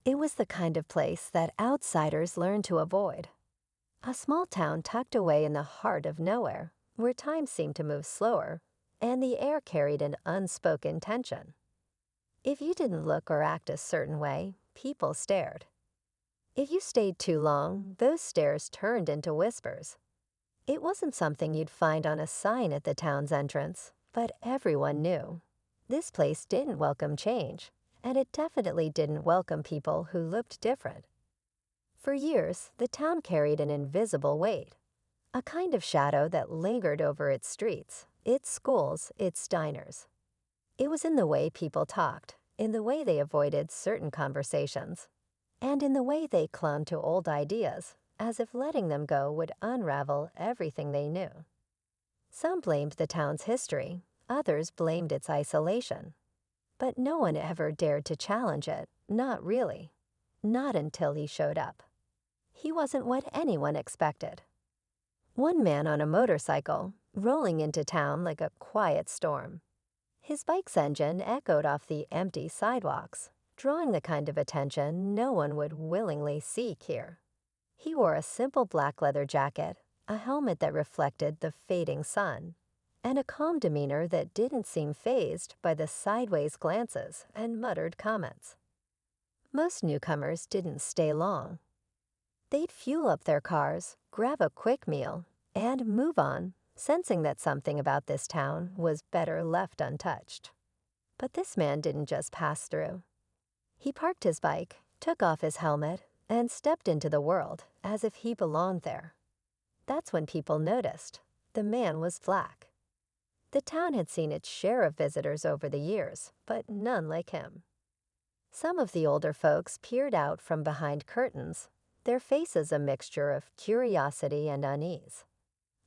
It was the kind of place that outsiders learned to avoid. A small town tucked away in the heart of nowhere, where time seemed to move slower, and the air carried an unspoken tension. If you didn't look or act a certain way, people stared. If you stayed too long, those stares turned into whispers. It wasn't something you'd find on a sign at the town's entrance, but everyone knew. This place didn't welcome change, and it definitely didn't welcome people who looked different. For years, the town carried an invisible weight, a kind of shadow that lingered over its streets, its schools, its diners. It was in the way people talked, in the way they avoided certain conversations, and in the way they clung to old ideas, as if letting them go would unravel everything they knew. Some blamed the town's history, others blamed its isolation. But no one ever dared to challenge it, not really. Not until he showed up. He wasn't what anyone expected. One man on a motorcycle, rolling into town like a quiet storm. His bike's engine echoed off the empty sidewalks, drawing the kind of attention no one would willingly seek here. He wore a simple black leather jacket, a helmet that reflected the fading sun, and a calm demeanor that didn't seem fazed by the sideways glances and muttered comments. Most newcomers didn't stay long. They'd fuel up their cars, grab a quick meal, and move on, sensing that something about this town was better left untouched. But this man didn't just pass through. He parked his bike, took off his helmet, and stepped into the world as if he belonged there. That's when people noticed. The man was black. The town had seen its share of visitors over the years, but none like him. Some of the older folks peered out from behind curtains, their faces a mixture of curiosity and unease.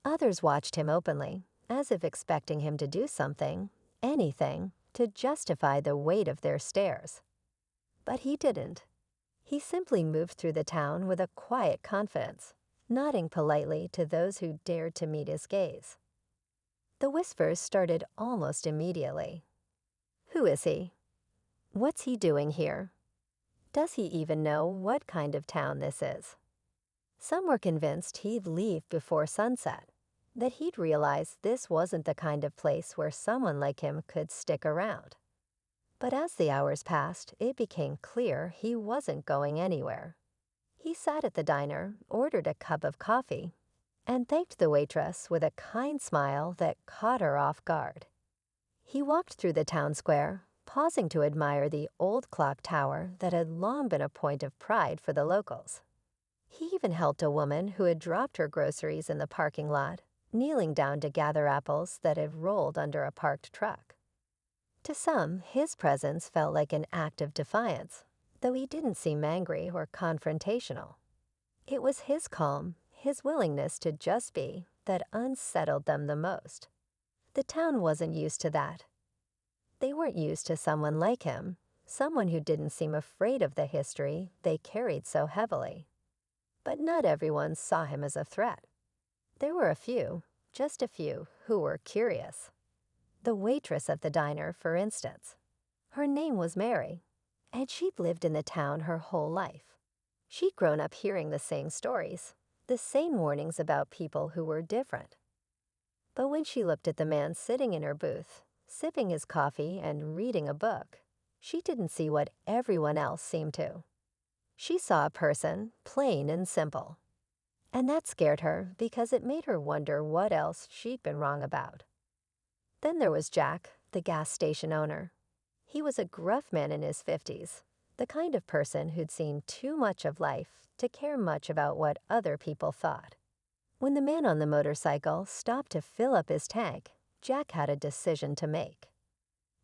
Others watched him openly, as if expecting him to do something, anything, to justify the weight of their stares. But he didn't. He simply moved through the town with a quiet confidence, nodding politely to those who dared to meet his gaze. The whispers started almost immediately. Who is he? What's he doing here? Does he even know what kind of town this is? Some were convinced he'd leave before sunset, that he'd realize this wasn't the kind of place where someone like him could stick around. But as the hours passed, it became clear he wasn't going anywhere. He sat at the diner, ordered a cup of coffee, and thanked the waitress with a kind smile that caught her off guard. He walked through the town square, pausing to admire the old clock tower that had long been a point of pride for the locals. He even helped a woman who had dropped her groceries in the parking lot, kneeling down to gather apples that had rolled under a parked truck. To some, his presence felt like an act of defiance, though he didn't seem angry or confrontational. It was his calm, his willingness to just be, that unsettled them the most. The town wasn't used to that. They weren't used to someone like him, someone who didn't seem afraid of the history they carried so heavily. But not everyone saw him as a threat. There were a few, just a few, who were curious. The waitress of the diner, for instance. Her name was Mary, and she'd lived in the town her whole life. She'd grown up hearing the same stories, the same warnings about people who were different. But when she looked at the man sitting in her booth, sipping his coffee and reading a book, she didn't see what everyone else seemed to. She saw a person, plain and simple. And that scared her because it made her wonder what else she'd been wrong about. Then there was Jack, the gas station owner. He was a gruff man in his 50s, the kind of person who'd seen too much of life to care much about what other people thought. When the man on the motorcycle stopped to fill up his tank, Jack had a decision to make.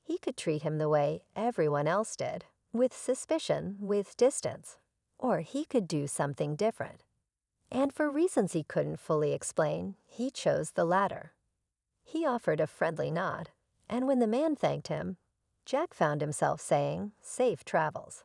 He could treat him the way everyone else did, with suspicion, with distance, or he could do something different. And for reasons he couldn't fully explain, he chose the latter. He offered a friendly nod, and when the man thanked him, Jack found himself saying, "Safe travels."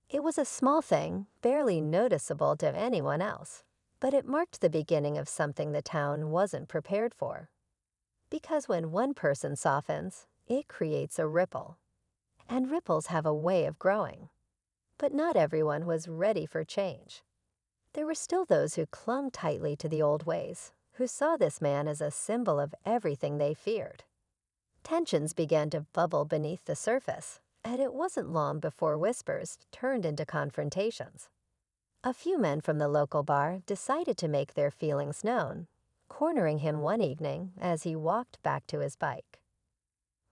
It was a small thing, barely noticeable to anyone else, but it marked the beginning of something the town wasn't prepared for. Because when one person softens, it creates a ripple. And ripples have a way of growing. But not everyone was ready for change. There were still those who clung tightly to the old ways, who saw this man as a symbol of everything they feared. Tensions began to bubble beneath the surface, and it wasn't long before whispers turned into confrontations. A few men from the local bar decided to make their feelings known, cornering him one evening as he walked back to his bike.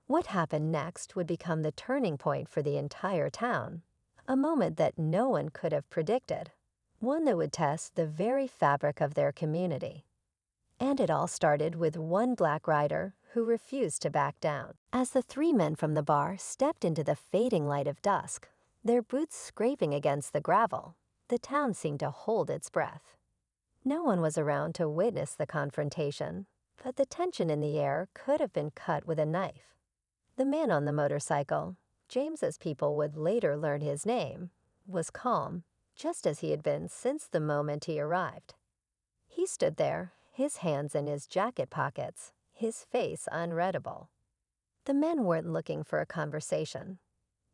What happened next would become the turning point for the entire town, a moment that no one could have predicted, one that would test the very fabric of their community. And it all started with one black rider who refused to back down. As the three men from the bar stepped into the fading light of dusk, their boots scraping against the gravel, the town seemed to hold its breath. No one was around to witness the confrontation, but the tension in the air could have been cut with a knife. The man on the motorcycle, James as people would later learn his name, was calm, just as he had been since the moment he arrived. He stood there, his hands in his jacket pockets, his face unreadable. The men weren't looking for a conversation.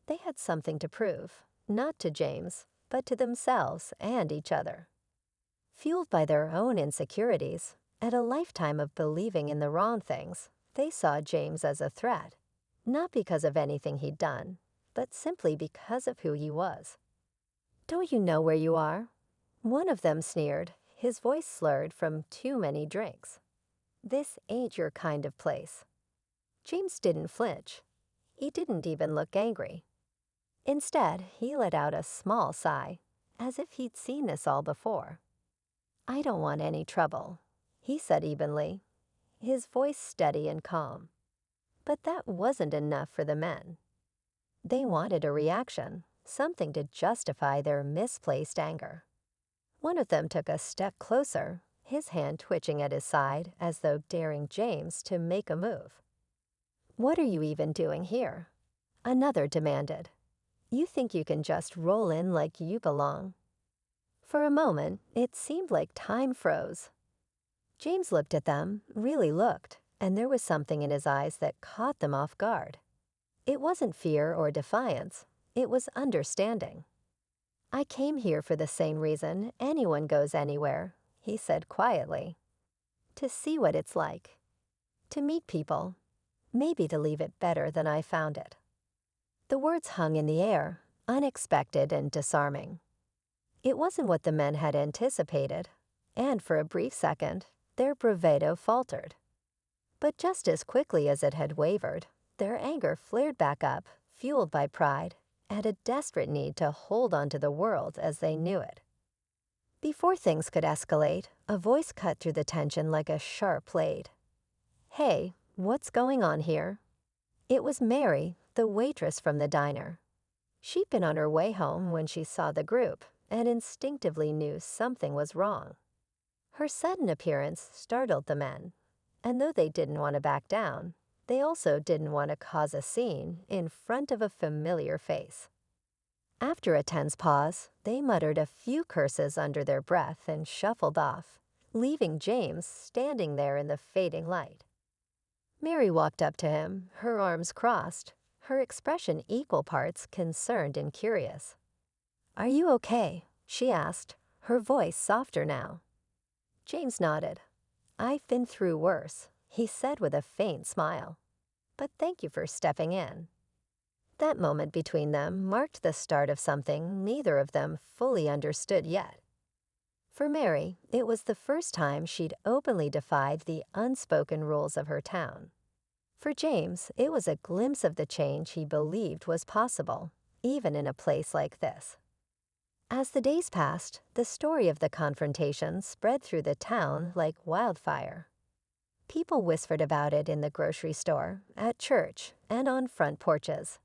They had something to prove, not to James, but to themselves and each other. Fueled by their own insecurities and a lifetime of believing in the wrong things, they saw James as a threat, not because of anything he'd done, but simply because of who he was. "Don't you know where you are?" One of them sneered, his voice slurred from too many drinks. "This ain't your kind of place." James didn't flinch. He didn't even look angry. Instead, he let out a small sigh, as if he'd seen this all before. "I don't want any trouble," he said evenly, his voice steady and calm. But that wasn't enough for the men. They wanted a reaction, something to justify their misplaced anger. One of them took a step closer, his hand twitching at his side as though daring James to make a move. "What are you even doing here?" Another demanded. "You think you can just roll in like you belong?" For a moment, it seemed like time froze. James looked at them, really looked, and there was something in his eyes that caught them off guard. It wasn't fear or defiance, it was understanding. "I came here for the same reason anyone goes anywhere," he said quietly. "To see what it's like. To meet people. Maybe to leave it better than I found it." The words hung in the air, unexpected and disarming. It wasn't what the men had anticipated, and for a brief second, their bravado faltered. But just as quickly as it had wavered, their anger flared back up, fueled by pride and a desperate need to hold on to the world as they knew it. Before things could escalate, a voice cut through the tension like a sharp blade. "Hey, what's going on here?" It was Mary, the waitress from the diner. She'd been on her way home when she saw the group and instinctively knew something was wrong. Her sudden appearance startled the men, and though they didn't want to back down, they also didn't want to cause a scene in front of a familiar face. After a tense pause, they muttered a few curses under their breath and shuffled off, leaving James standing there in the fading light. Mary walked up to him, her arms crossed, her expression equal parts concerned and curious. "Are you okay?" she asked, her voice softer now. James nodded. "I've been through worse," he said with a faint smile. "But thank you for stepping in." That moment between them marked the start of something neither of them fully understood yet. For Mary, it was the first time she'd openly defied the unspoken rules of her town. For James, it was a glimpse of the change he believed was possible, even in a place like this. As the days passed, the story of the confrontation spread through the town like wildfire. People whispered about it in the grocery store, at church, and on front porches.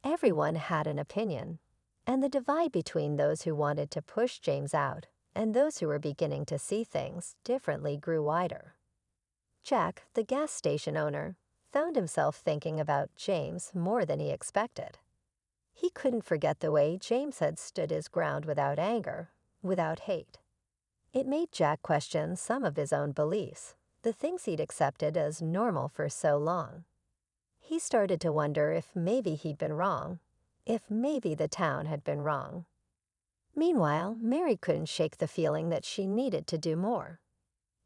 Everyone had an opinion, and the divide between those who wanted to push James out and those who were beginning to see things differently grew wider. Jack, the gas station owner, found himself thinking about James more than he expected. He couldn't forget the way James had stood his ground without anger, without hate. It made Jack question some of his own beliefs, the things he'd accepted as normal for so long. He started to wonder if maybe he'd been wrong, if maybe the town had been wrong. Meanwhile, Mary couldn't shake the feeling that she needed to do more.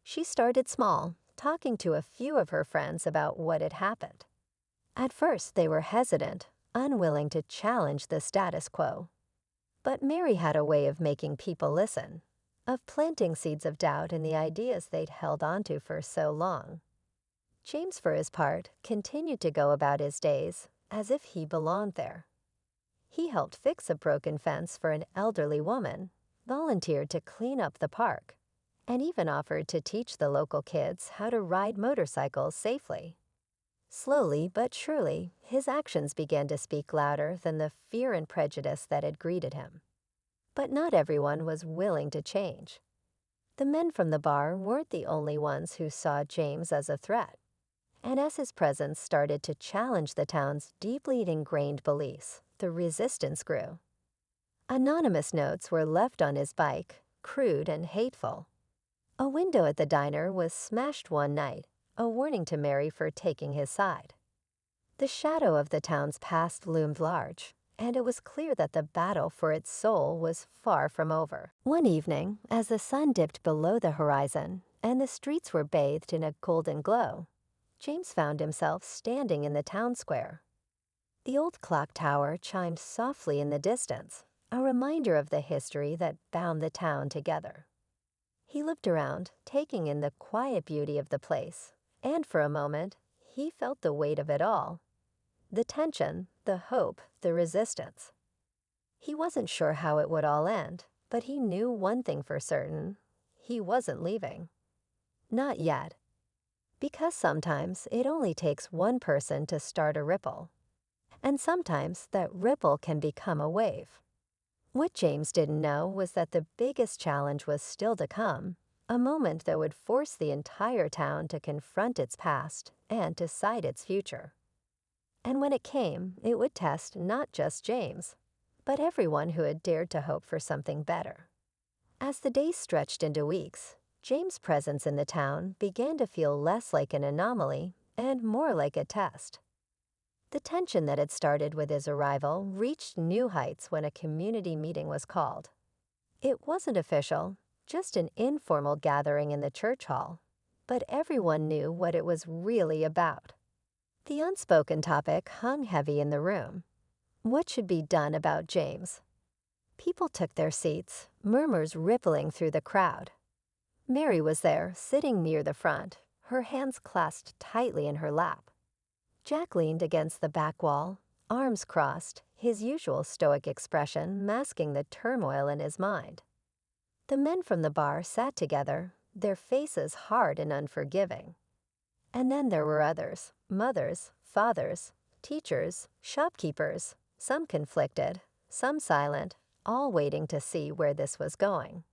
She started small, talking to a few of her friends about what had happened. At first, they were hesitant, unwilling to challenge the status quo. But Mary had a way of making people listen, of planting seeds of doubt in the ideas they'd held onto for so long. James, for his part, continued to go about his days as if he belonged there. He helped fix a broken fence for an elderly woman, volunteered to clean up the park, and even offered to teach the local kids how to ride motorcycles safely. Slowly but surely, his actions began to speak louder than the fear and prejudice that had greeted him. But not everyone was willing to change. The men from the bar weren't the only ones who saw James as a threat. And as his presence started to challenge the town's deeply ingrained beliefs, the resistance grew. Anonymous notes were left on his bike, crude and hateful. A window at the diner was smashed one night, a warning to Mary for taking his side. The shadow of the town's past loomed large, and it was clear that the battle for its soul was far from over. One evening, as the sun dipped below the horizon and the streets were bathed in a golden glow, James found himself standing in the town square. The old clock tower chimed softly in the distance, a reminder of the history that bound the town together. He looked around, taking in the quiet beauty of the place, and for a moment, he felt the weight of it all. The tension, the hope, the resistance. He wasn't sure how it would all end, but he knew one thing for certain: he wasn't leaving. Not yet. Because sometimes it only takes one person to start a ripple. And sometimes that ripple can become a wave. What James didn't know was that the biggest challenge was still to come, a moment that would force the entire town to confront its past and decide its future. And when it came, it would test not just James, but everyone who had dared to hope for something better. As the days stretched into weeks, James' presence in the town began to feel less like an anomaly and more like a test. The tension that had started with his arrival reached new heights when a community meeting was called. It wasn't official, just an informal gathering in the church hall, but everyone knew what it was really about. The unspoken topic hung heavy in the room. What should be done about James? People took their seats, murmurs rippling through the crowd. Mary was there, sitting near the front, her hands clasped tightly in her lap. Jack leaned against the back wall, arms crossed, his usual stoic expression masking the turmoil in his mind. The men from the bar sat together, their faces hard and unforgiving. And then there were others, mothers, fathers, teachers, shopkeepers, some conflicted, some silent, all waiting to see where this was going.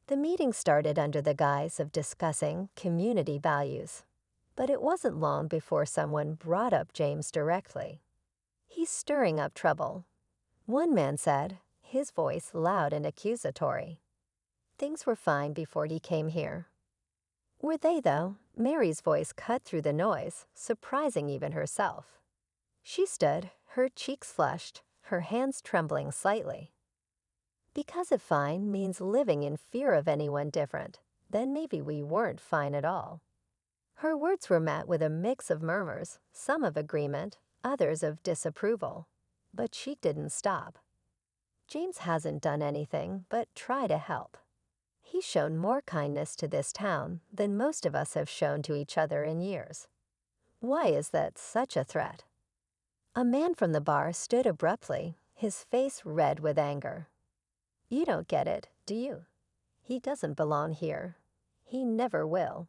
The meeting started under the guise of discussing community values, but it wasn't long before someone brought up James directly. "He's stirring up trouble," one man said, his voice loud and accusatory. "Things were fine before he came here." Were they, though? Mary's voice cut through the noise, surprising even herself. She stood, her cheeks flushed, her hands trembling slightly. Because if fine means living in fear of anyone different, then maybe we weren't fine at all. Her words were met with a mix of murmurs, some of agreement, others of disapproval. But she didn't stop. "James hasn't done anything but try to help. He's shown more kindness to this town than most of us have shown to each other in years. Why is that such a threat?" A man from the bar stood abruptly, his face red with anger. "You don't get it, do you? He doesn't belong here. He never will."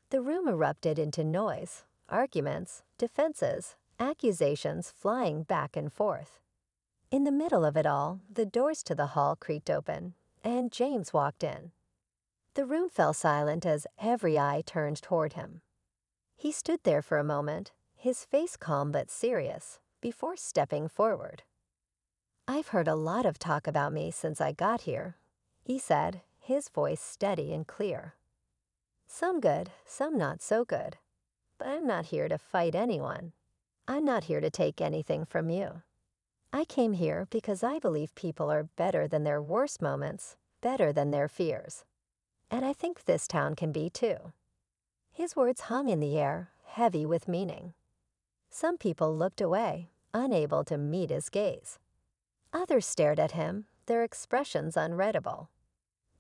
The room erupted into noise, arguments, defenses, accusations flying back and forth. In the middle of it all, the doors to the hall creaked open, and James walked in. The room fell silent as every eye turned toward him. He stood there for a moment, his face calm but serious, before stepping forward. "I've heard a lot of talk about me since I got here," he said, his voice steady and clear. "Some good, some not so good. But I'm not here to fight anyone. I'm not here to take anything from you." I came here because I believe people are better than their worst moments, better than their fears. And I think this town can be too." His words hung in the air, heavy with meaning. Some people looked away, unable to meet his gaze. Others stared at him, their expressions unreadable.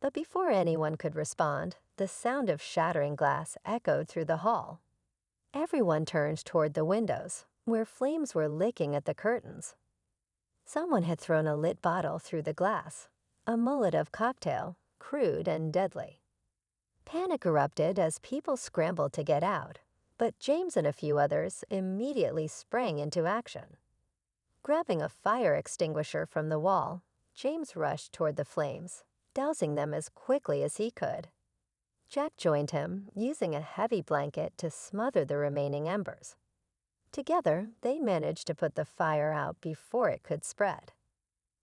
But before anyone could respond, the sound of shattering glass echoed through the hall. Everyone turned toward the windows, where flames were licking at the curtains. Someone had thrown a lit bottle through the glass, a Molotov cocktail, crude and deadly. Panic erupted as people scrambled to get out, but James and a few others immediately sprang into action. Grabbing a fire extinguisher from the wall, James rushed toward the flames, dousing them as quickly as he could. Jack joined him, using a heavy blanket to smother the remaining embers. Together, they managed to put the fire out before it could spread.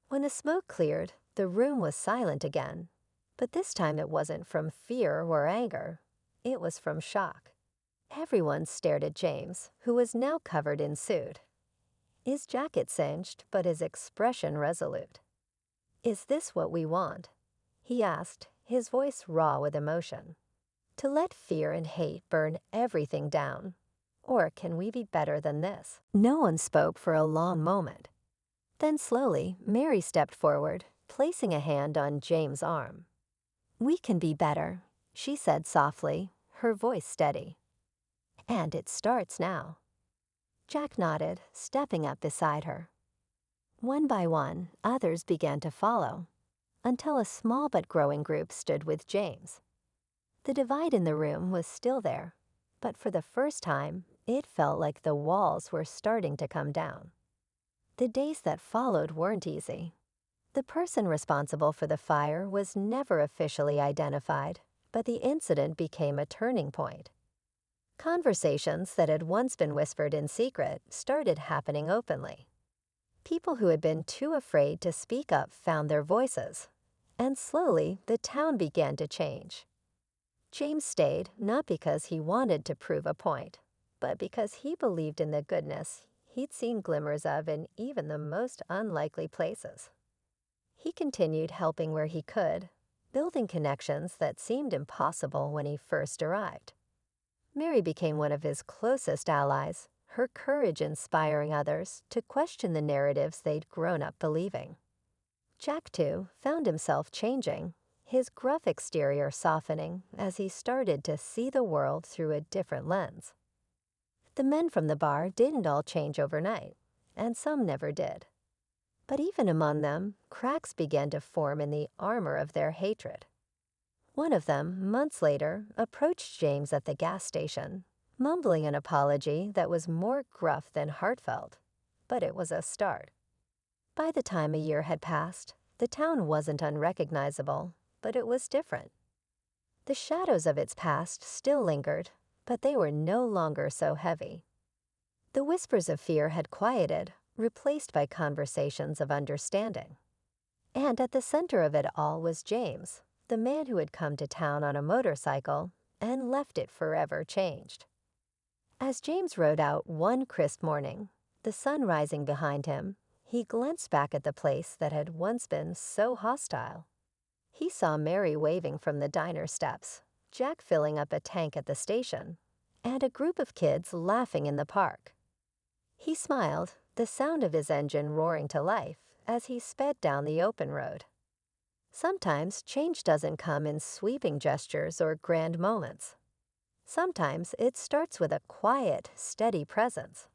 When the smoke cleared, the room was silent again, but this time it wasn't from fear or anger. It was from shock. Everyone stared at James, who was now covered in soot. His jacket singed, but his expression resolute. "Is this what we want?" he asked, his voice raw with emotion. "To let fear and hate burn everything down? Or can we be better than this?" No one spoke for a long moment. Then slowly, Mary stepped forward, placing a hand on James' arm. "We can be better," she said softly, her voice steady. "And it starts now." Jack nodded, stepping up beside her. One by one, others began to follow, until a small but growing group stood with James. The divide in the room was still there, but for the first time, it felt like the walls were starting to come down. The days that followed weren't easy. The person responsible for the fire was never officially identified, but the incident became a turning point. Conversations that had once been whispered in secret started happening openly. People who had been too afraid to speak up found their voices, and slowly the town began to change. James stayed not because he wanted to prove a point, but because he believed in the goodness he'd seen glimmers of in even the most unlikely places. He continued helping where he could, building connections that seemed impossible when he first arrived. Mary became one of his closest allies, her courage inspiring others to question the narratives they'd grown up believing. Jack, too, found himself changing, his gruff exterior softening as he started to see the world through a different lens. The men from the bar didn't all change overnight, and some never did. But even among them, cracks began to form in the armor of their hatred. One of them, months later, approached James at the gas station, mumbling an apology that was more gruff than heartfelt, but it was a start. By the time a year had passed, the town wasn't unrecognizable, but it was different. The shadows of its past still lingered, but they were no longer so heavy. The whispers of fear had quieted, replaced by conversations of understanding. And at the center of it all was James, the man who had come to town on a motorcycle and left it forever changed. As James rode out one crisp morning, the sun rising behind him, he glanced back at the place that had once been so hostile. He saw Mary waving from the diner steps, Jack filling up a tank at the station, and a group of kids laughing in the park. He smiled, the sound of his engine roaring to life as he sped down the open road. Sometimes change doesn't come in sweeping gestures or grand moments. Sometimes it starts with a quiet, steady presence,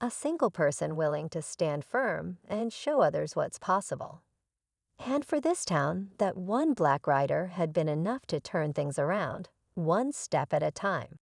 a single person willing to stand firm and show others what's possible. And for this town, that one black rider had been enough to turn things around, one step at a time.